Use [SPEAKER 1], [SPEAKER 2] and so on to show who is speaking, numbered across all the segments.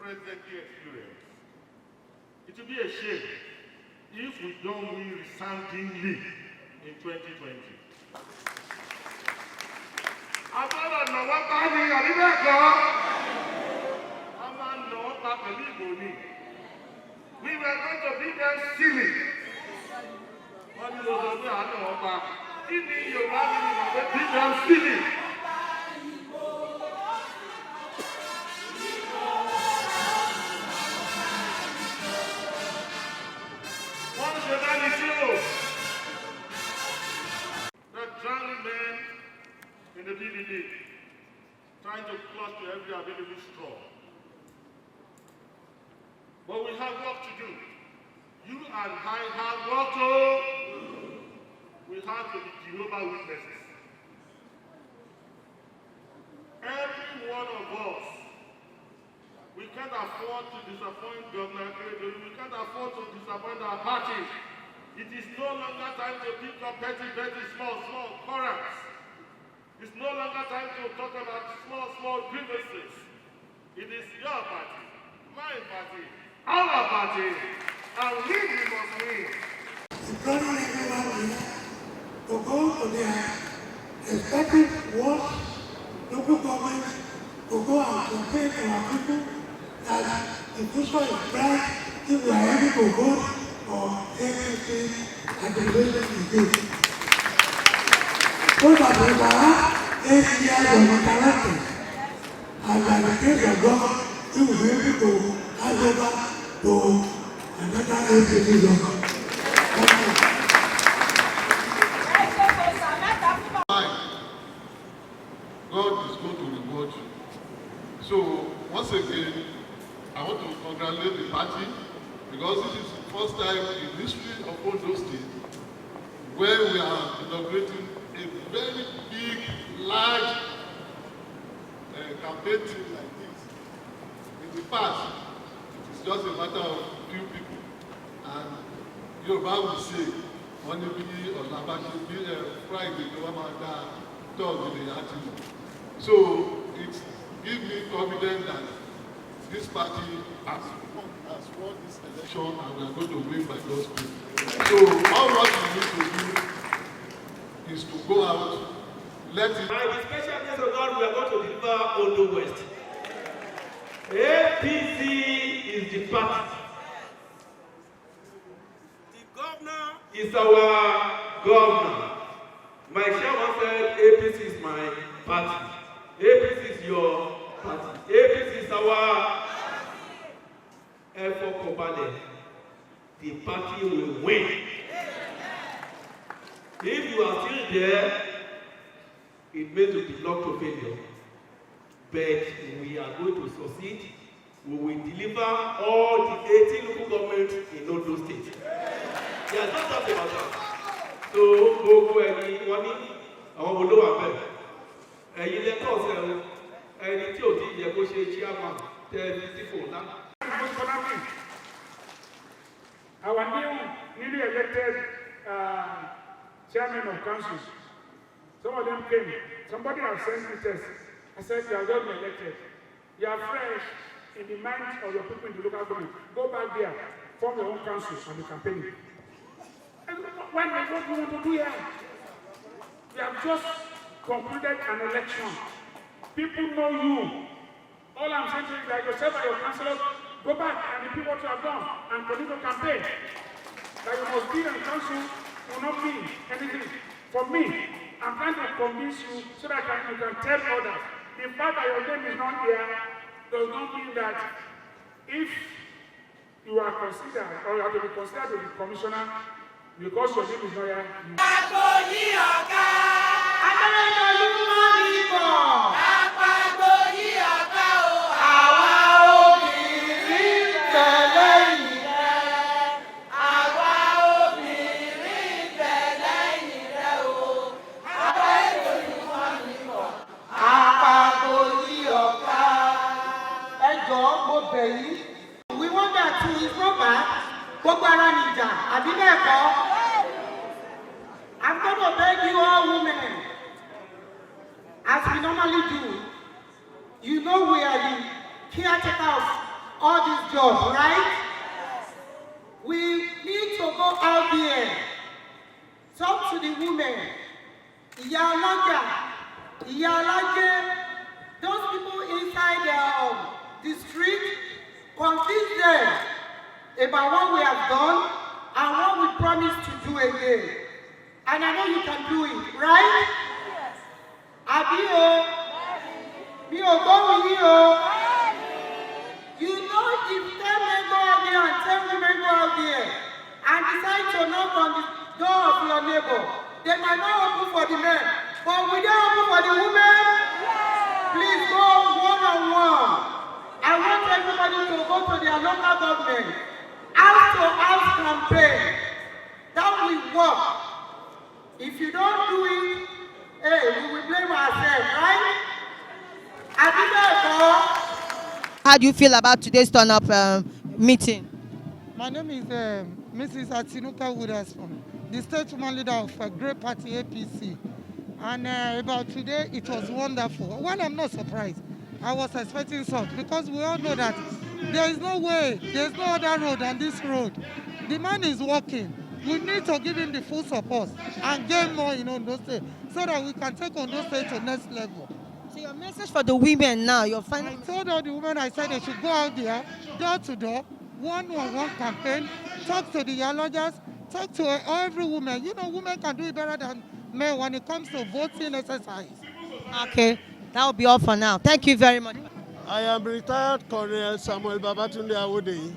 [SPEAKER 1] presidency experience. It will be a shame if we don't win resoundingly in 2020. We were going to beat them silly. Beat them silly. The drowning men in the DVD trying to clutch to every available straw. But we have work to do. You and I have work to do. We have to be Jehovah's Witnesses. Every one of us, we can't afford to disappoint Governor Akeredolu. We can't afford to disappoint our party. It is no longer time to pick up petty, small quarrels. It's no longer time to talk about small grievances. It is your party, my party, our party, and we must win.
[SPEAKER 2] Employing everyone to go to their respective wards, local governments, to go and campaign to our people that the future is bright if we are able to vote for everything at the election today. So that we will have 8 years of interruption, and by the grace of God, we will be able to hand over to another APC government.
[SPEAKER 3] God is going to reward you. So, once again, I want to congratulate the party because this is the first time in the history of Ondo State where we are inaugurating a very big, large campaign team like this. In the past, it is just a matter of few people. And Yoruba will say, one will be on Friday, Thursday, actually. So it gives me confidence that this party has won this election and we are going to win by God's grace. So all what we need to do is to go out, let it.
[SPEAKER 4] By the special grace of God, we are going to deliver Ondo West. APC is the party. The governor is our governor. My chairman said APC is my party. APC is your party. APC is our effort company. The party will win. If you are still there, it means you belong to failure. But we are going to succeed. We will deliver all the 18 local governments in Ondo State. There is no doubt about that. So, gbogbo ẹni wọ́n ní àwọn olówó abẹ́ ẹ̀yin lẹ́tọ̀ ọ̀sẹ̀ ẹni tí ò tí yẹ kó ṣe chairman tẹ́ẹ̀ni tí kò ná.
[SPEAKER 5] Our newly elected chairman of councils, some of them came. Somebody has sent me text. I said, you have just been elected. You are fresh in the minds of your people in the local government. Go back there, form your own councils and be campaigning. What do you want to do here? We have just concluded an election. People know you. All I'm saying to you is that yourself and your councillors go back and repeat what you have done and continue to campaign. That you must be in council will not mean anything. For me, I'm trying to convince you so that you can tell others. The fact that your name is not here does not mean that if you are considered or you have to be considered to be commissioner, because your name is not here.
[SPEAKER 6] We want that to is not bad. I'm going to beg you all women, as we normally do. You know we are the caretaker of all these jobs, right? We need to go out there, talk to the women, Ìyá Ọlọ́jà, Ìyá Alájẹ, those people inside the street, convince them about what we have done and what we promise to do again. And I know you can do it, right? Yes. Àbí o, mi ò gbóhùn yín o. You know, if 10 men go out there and 10 women go out there and decide to knock on the door of your neighbor, they might not open for the men, but will they open for the women? Yeah. Please go one-on-one. I want everybody to go to their local government, house-to-house campaign. That will work. If you don't do it, hey, we will blame ourselves, right?
[SPEAKER 7] How do you feel about today's turn-up meeting?
[SPEAKER 8] My name is Mrs. Atinuka Witherspoon, the state woman leader of a great party APC. And about today, it was wonderful. Well, I'm not surprised. I was expecting such because we all know that there is no way, there is no other road than this road. The man is working. We need to give him the full support and gain more in Ondo State so that we can take Ondo State to the next level.
[SPEAKER 7] So your message for the women now, your final...
[SPEAKER 8] I told all the women, I said they should go out there, door to door, one-on-one campaign, talk to the Yalojas, talk to every woman. You know, women can do it better than men when it comes to voting exercise.
[SPEAKER 7] Okay, that will be all for now. Thank you very much.
[SPEAKER 9] I am retired Colonel Samuel Babatunde Awode.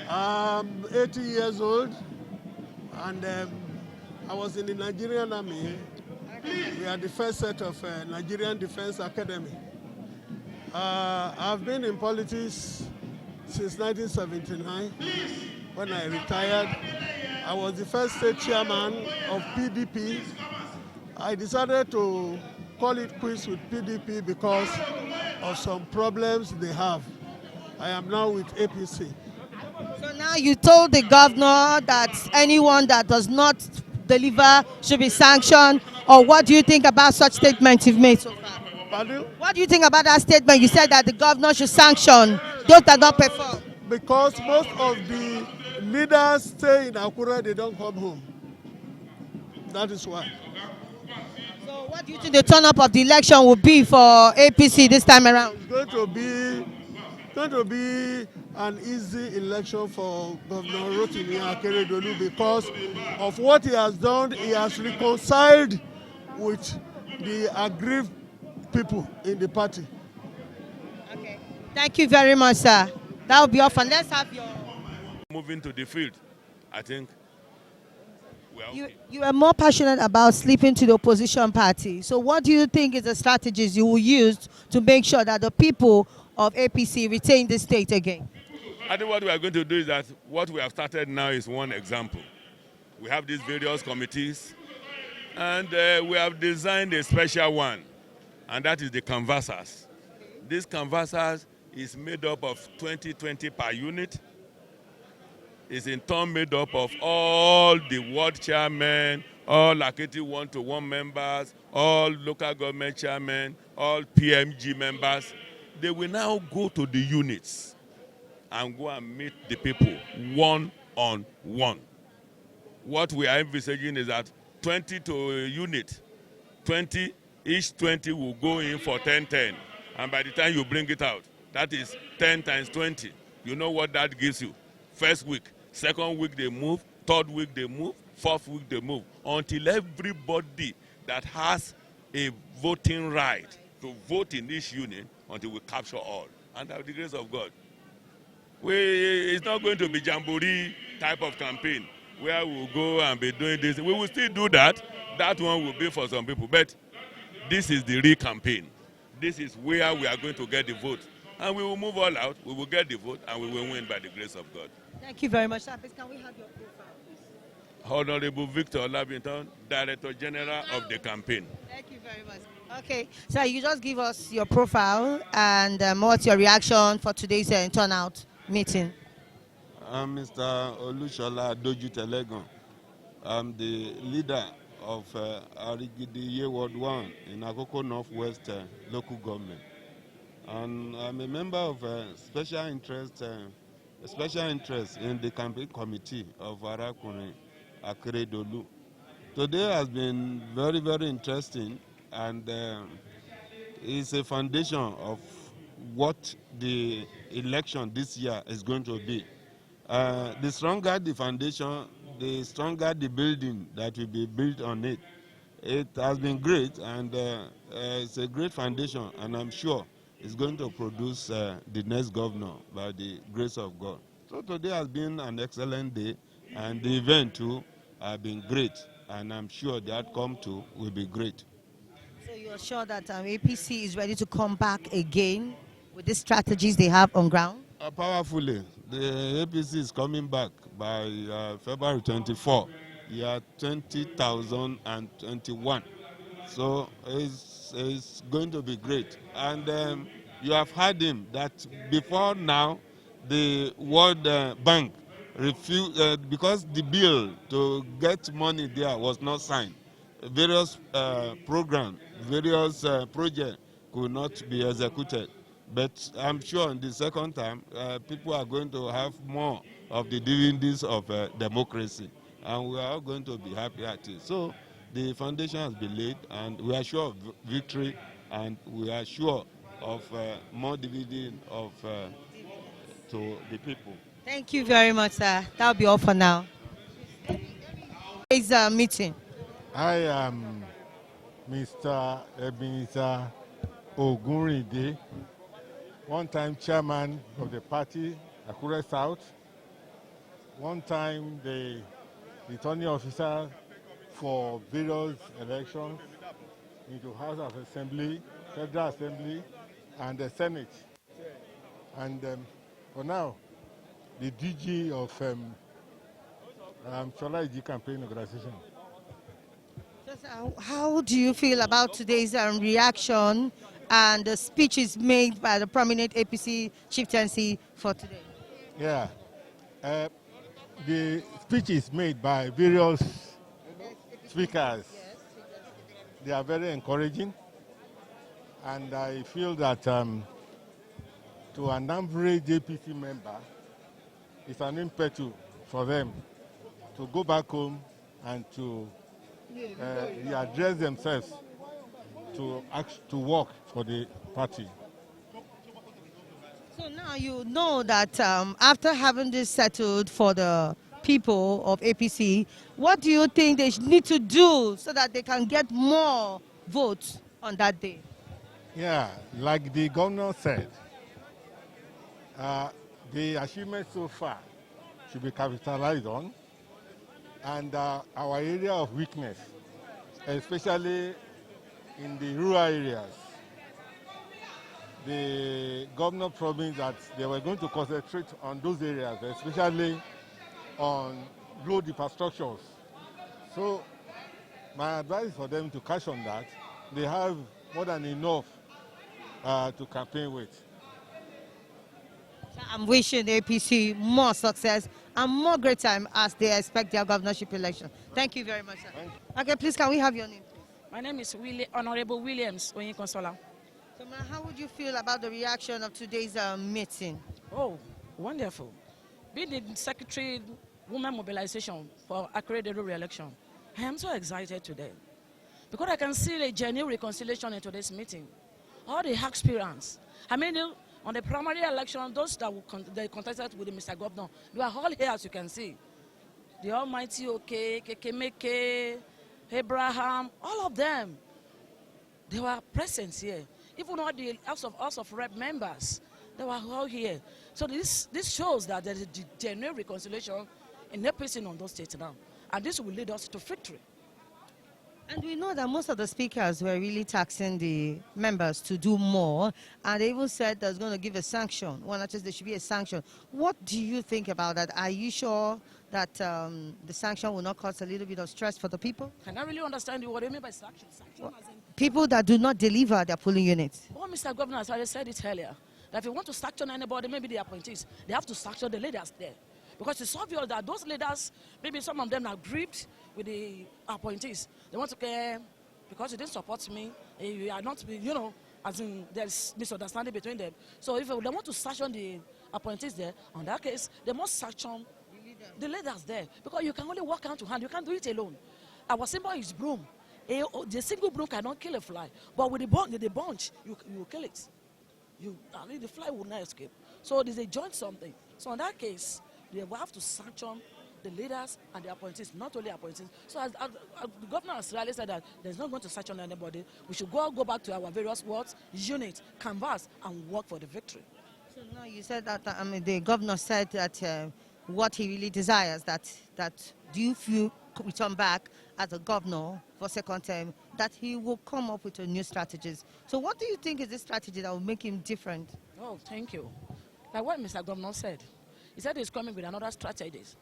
[SPEAKER 9] I'm 80 years old, and I was in the Nigerian Army. We are the first set of Nigerian Defense Academy. I've been in politics since 1979. When I retired, I was the first state chairman of PDP. I decided to call it quits with PDP because of some problems they have. I am now with APC.
[SPEAKER 7] So now you told the governor that anyone that does not deliver should be sanctioned, or what do you think about such statements you've made so far?
[SPEAKER 9] Pardon?
[SPEAKER 7] What do you think about that statement? You said that the governor should sanction those that don't perform.
[SPEAKER 9] Because most of the leaders stay in Akure, they don't come home. That is why.
[SPEAKER 7] So what do you think the turn-up of the election will be for APC this time around?
[SPEAKER 9] It's going to be an easy election for Governor Rotimi Akeredolu because of what he has done. He has reconciled with the aggrieved people in the party.
[SPEAKER 7] Okay. Thank you very much, sir. That will be all fun. Let's have your...
[SPEAKER 1] Moving to the field, I think we are okay.
[SPEAKER 7] You are more passionate about sleeping to the opposition party. So what do you think is the strategies you will use to make sure that the people of APC retain the state again?
[SPEAKER 1] I think what we are going to do is that what we have started now is one example. We have these various committees, and we have designed a special one, and that is the canvassers. This canvassers is made up of 20 per unit. It's in turn made up of all the ward chairmen, all Akiti 1-to-1 members, all local government chairmen, all PMG members. They will now go to the units and go and meet the people one-on-one. What we are envisaging is that 20 to a unit, 20, each 20 will go in for 10-10. And by the time you bring it out, that is 10 times 20. You know what that gives you. First week, second week they move, third week they move, fourth week they move, until everybody that has a voting right to vote in this unit, until we capture all. And by the grace of God, it's not going to be jamboree type of campaign where we'll go and be doing this. We will still do that. That one will be for some people. But this is the real campaign. This is where we are going to get the vote. And we will move all out. We will get the vote and we will win by the grace of God.
[SPEAKER 7] Thank you very much, sir. Please, can we have your profile, please?
[SPEAKER 1] Honorable Victor Olabinton, Director General of the campaign.
[SPEAKER 7] Thank you very much. Okay, so you just give us your profile and what's your reaction for today's turnout meeting?
[SPEAKER 10] I'm Mr. Olushola Dojutelegon. I'm the leader of Arigidi Ward 1 in Akoko Northwest local government. and I'm a member of special interest in the campaign committee of Orakuni Akeredolu. Today has been very, very interesting, and it's a foundation of what the election this year is going to be. The stronger the foundation, the stronger the building that will be built on it. It has been great, and it's a great foundation, and I'm sure it's going to produce the next governor by the grace of God. So today has been an excellent day, and the event too has been great, and I'm sure the outcome too will be great.
[SPEAKER 7] So you're sure that APC is ready to come back again with these strategies they have on ground?
[SPEAKER 10] Powerfully, the APC is coming back by February 24, year 2021. So it's going to be great. And you have heard him that before now, the World Bank refused, because the bill to get money there was not signed. Various programs, various projects could not be executed. But I'm sure in the second time, people are going to have more of the dividends of democracy, and we are all going to be happy at it. So the foundation has been laid, and we are sure of victory, and we are sure of more dividend to the people.
[SPEAKER 7] Thank you very much, sir. That'll be all for now. Today's meeting.
[SPEAKER 11] I am Mr. Ebenezer Ogunrinde, one-time chairman of the party, Akure South, one-time the returning officer for various elections into House of Assembly, Federal Assembly, and the Senate. And for now, the DG of Cholaiji Campaign Organization.
[SPEAKER 7] How do you feel about today's reaction and the speeches made by the prominent APC chieftaincy for today?
[SPEAKER 11] Yeah, the speeches made by various speakers, they are very encouraging, and I feel that to an average APC member, it's an impetus for them to go back home and to readdress themselves to work for the party.
[SPEAKER 7] So now you know that after having this settled for the people of APC, what do you think they need to do so that they can get more votes on that day?
[SPEAKER 11] Yeah, like the governor said, the achievements so far should be capitalized on, and our area of weakness, especially in the rural areas, the governor promised that they were going to concentrate on those areas, especially on road infrastructures. So my advice for them to cash on that. They have more than enough to campaign with.
[SPEAKER 7] I'm wishing the APC more success and more great time as they expect their governorship election. Thank you very much, sir. Okay, please, can we have your name?
[SPEAKER 12] My name is Honorable Williams Onyekonsola.
[SPEAKER 7] So, ma, how would you feel about the reaction of today's meeting?
[SPEAKER 12] Oh, wonderful. Being the Secretary Women Mobilization for Akeredolu re-election, I am so excited today because I can see a genuine reconciliation in today's meeting. All the aspirants, I mean, on the primary election, those that they contested with Mr. Governor, they are all here, as you can see. The Almighty OK, Kekemeke, Abraham, all of them, they were present here. Even all the House of Rep members, they were all here. So this shows that there is a genuine reconciliation in APC in Ondo State now. And this will lead us to victory.
[SPEAKER 7] And we know that most of the speakers were really taxing the members to do more, and they even said there's going to give a sanction. Well, not just there should be a sanction. What do you think about that? Are you sure that the sanction will not cause a little bit of stress for the people?
[SPEAKER 12] Can I really understand what you mean by sanction?
[SPEAKER 7] People that do not deliver their polling units.
[SPEAKER 12] Well, Mr. Governor, as I said it earlier, that if you want to sanction anybody, maybe the appointees, they have to sanction the leaders there. Because it's obvious that those leaders, maybe some of them are gripped with the appointees. They want to care because you didn't support me, you are not, as in there's misunderstanding between them. So if they want to sanction the appointees there, on that case, they must sanction the leaders there, because you can only work hand to hand. You can't do it alone. Our symbol is broom. The single broom cannot kill a fly, but with the bunch, you kill it. I mean, the fly will not escape. So there's a joint something. So in that case, they will have to sanction the leaders and the appointees, not only appointees. So as the governor has really said that there's not going to sanction anybody. We should go back to our various wards, units, canvas, and work for the victory.
[SPEAKER 7] So now you said that the governor said that what he really desires, that do you feel return back as a governor for second term, that he will come up with a new strategies. So what do you think is this strategy that will make him different?
[SPEAKER 12] Oh, thank you. Like what Mr. Governor said, he said he's coming with another strategies.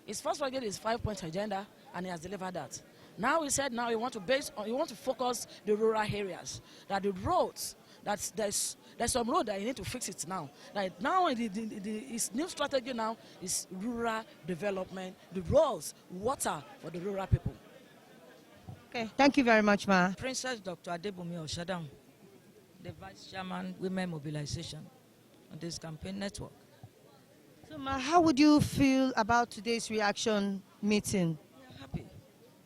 [SPEAKER 12] His first target is 5-point agenda, and he has delivered that. Now he said he want to focus the rural areas, that the roads, that there's some road that you need to fix it now. Like now his new strategy now is rural development, the roads, water for the rural people.
[SPEAKER 7] Okay, thank you very much, Ma.
[SPEAKER 13] Princess Dr. Adebumi Oshadam, the Vice Chairman, Women Mobilization on this campaign network.
[SPEAKER 7] So, Ma, how would you feel about today's reaction meeting?
[SPEAKER 13] We are happy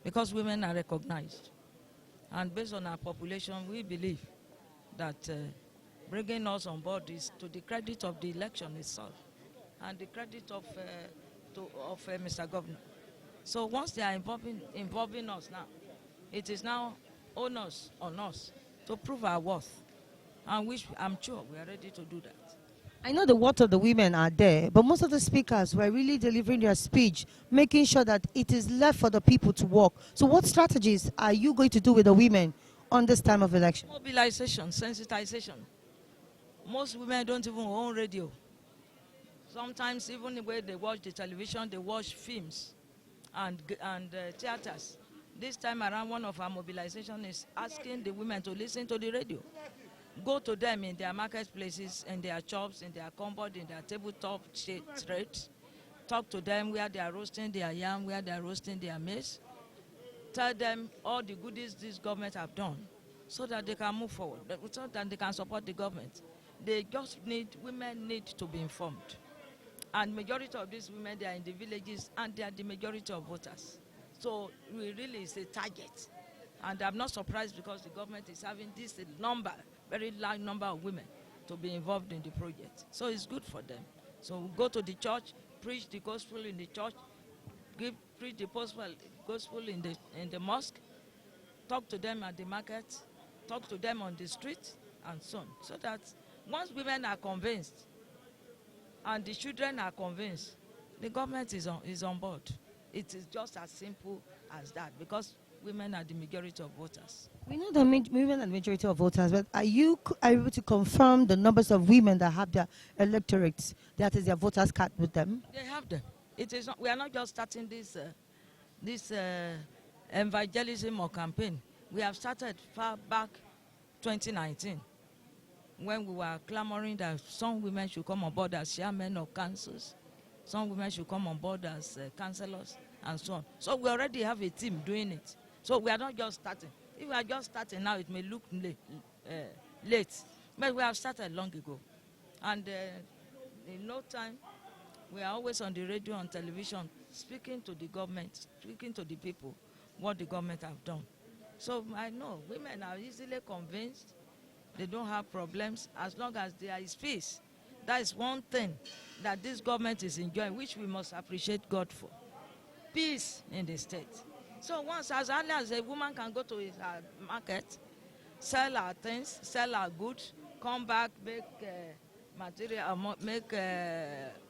[SPEAKER 13] because women are recognized. And based on our population, we believe that bringing us on board is to the credit of the election itself and the credit of Mr. Governor. So once they are involving us now, it is now onus on us to prove our worth, and which I'm sure we are ready to do that.
[SPEAKER 7] I know the worth of the women are there, but most of the speakers were really delivering their speech, making sure that it is left for the people to work. So what strategies are you going to do with the women on this time of election?
[SPEAKER 13] Mobilization, sensitization. Most women don't even own radio. Sometimes even the way they watch the television, they watch films and theaters. This time around, one of our mobilization is asking the women to listen to the radio. Go to them in their marketplaces, in their shops, in their cupboard, in their tabletop trades. Talk to them where they are roasting their yam, where they are roasting their maize. Tell them all the goodies this government have done so that they can move forward, so that they can support the government. Women need to be informed. And majority of these women, they are in the villages and they are the majority of voters. So we really is a target. And I'm not surprised because the government is having this number, very large number of women to be involved in the project. So it's good for them. So we go to the church, preach the gospel in the church, preach the gospel in the mosque, talk to them at the market, talk to them on the street, and so on. So that once women are convinced and the children are convinced, the government is on board. It is just as simple as that, because women are the majority of voters.
[SPEAKER 7] We know that women are the majority of voters, but are you able to confirm the numbers of women that have their electorates, that is their voters card with them?
[SPEAKER 13] They have them. It is not, we are not just starting this evangelism or campaign. We have started far back 2019 when we were clamoring that some women should come on board as chairmen of councils, some women should come on board as councillors, and so on. So we already have a team doing it. So we are not just starting. If we are just starting now, it may look late. But we have started long ago. And in no time, we are always on the radio and television speaking to the government, speaking to the people, what the government have done. So I know women are easily convinced. They don't have problems as long as there is peace. That is one thing that this government is enjoying, which we must appreciate God for. Peace in the state. So once, as early as a woman can go to her market, sell her things, sell her goods, come back, make material, make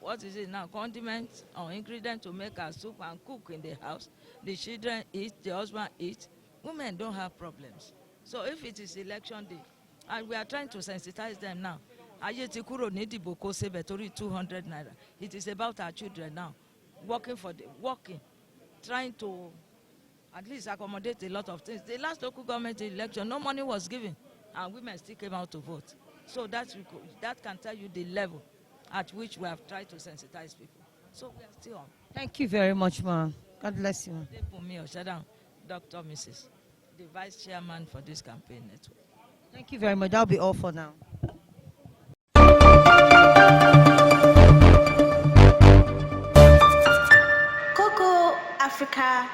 [SPEAKER 13] what is it now, condiments or ingredients to make her soup and cook in the house. The children eat, the husband eat. Women don't have problems. So if it is election day, and we are trying to sensitize them now. Aye ti kúrò ní ìdìbò kó sebẹ̀ torí 200 naira. It is about our children now, working, trying to at least accommodate a lot of things. The last local government election, no money was given, and women still came out to vote. So that can tell you the level at which we have tried to sensitize people. So we are still on.
[SPEAKER 7] Thank you very much, Ma. God bless you.
[SPEAKER 13] Dr. Mrs., the Vice Chairman for this campaign network.
[SPEAKER 7] Thank you very much. That'll be all for now.
[SPEAKER 14] Coco Africa